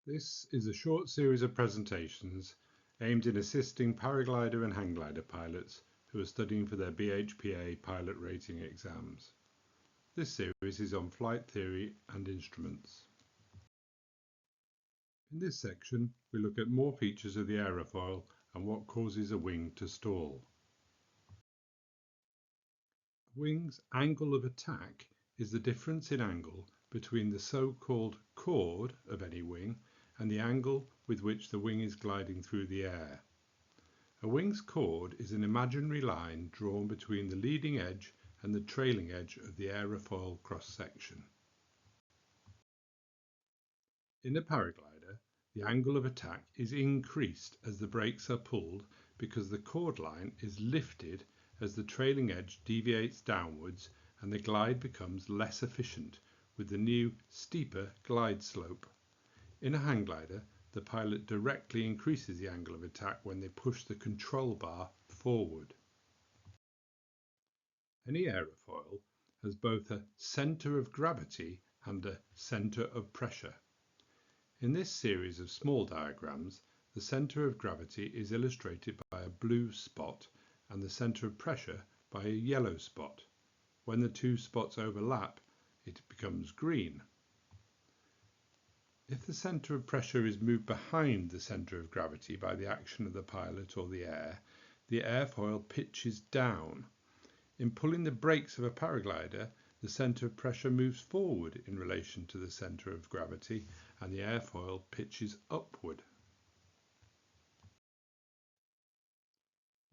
This is a short series of presentations aimed at assisting paraglider and hang glider pilots who are studying for their BHPA pilot rating exams. This series is on flight theory and instruments. In this section, we look at more features of the aerofoil and what causes a wing to stall. A wing's angle of attack is the difference in angle between the so-called chord of any wing and the angle with which the wing is gliding through the air. A wing's chord is an imaginary line drawn between the leading edge and the trailing edge of the aerofoil cross-section. In a paraglider, the angle of attack is increased as the brakes are pulled because the chord line is lifted as the trailing edge deviates downwards and the glide becomes less efficient with the new, steeper glide slope. In a hang glider, the pilot directly increases the angle of attack when they push the control bar forward. Any aerofoil has both a centre of gravity and a centre of pressure. In this series of small diagrams, the centre of gravity is illustrated by a blue spot and the centre of pressure by a yellow spot. When the two spots overlap, it becomes green. If the centre of pressure is moved behind the centre of gravity by the action of the pilot or the airfoil pitches down. In pulling the brakes of a paraglider, the centre of pressure moves forward in relation to the centre of gravity and the airfoil pitches upward.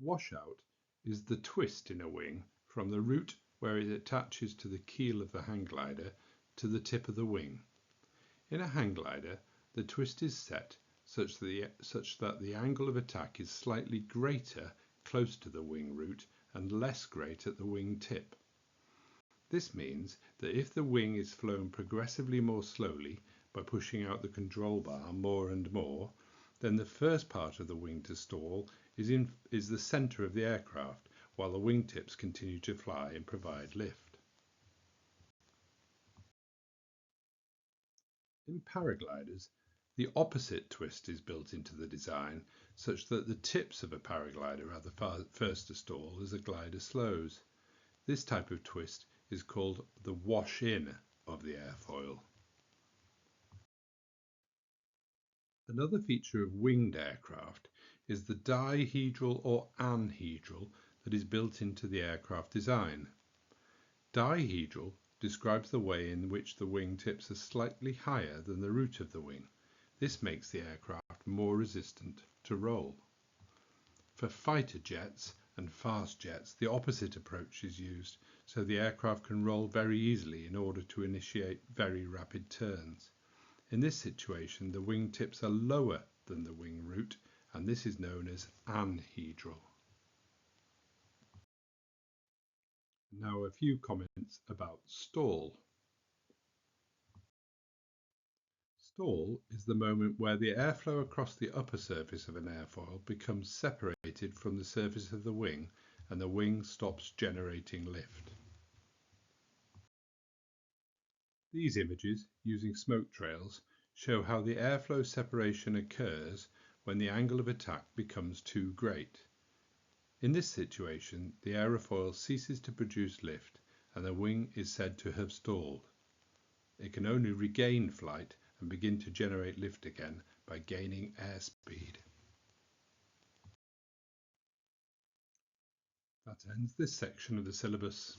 Washout is the twist in a wing from the root where it attaches to the keel of the hang glider to the tip of the wing. In a hang glider, the twist is set such that the angle of attack is slightly greater close to the wing root and less great at the wing tip. This means that if the wing is flown progressively more slowly by pushing out the control bar more and more, then the first part of the wing to stall is the centre of the aircraft, while the wingtips continue to fly and provide lift. In paragliders, the opposite twist is built into the design such that the tips of a paraglider are the first to stall as the glider slows. This type of twist is called the wash-in of the airfoil. Another feature of winged aircraft is the dihedral or anhedral that is built into the aircraft design. Dihedral describes the way in which the wing tips are slightly higher than the root of the wing. This makes the aircraft more resistant to roll. For fighter jets and fast jets, the opposite approach is used, so the aircraft can roll very easily in order to initiate very rapid turns. In this situation, the wing tips are lower than the wing root, and this is known as anhedral. Now a few comments about stall. Stall is the moment where the airflow across the upper surface of an airfoil becomes separated from the surface of the wing and the wing stops generating lift. These images, using smoke trails, show how the airflow separation occurs when the angle of attack becomes too great. In this situation, the aerofoil ceases to produce lift and the wing is said to have stalled. It can only regain flight and begin to generate lift again by gaining airspeed. That ends this section of the syllabus.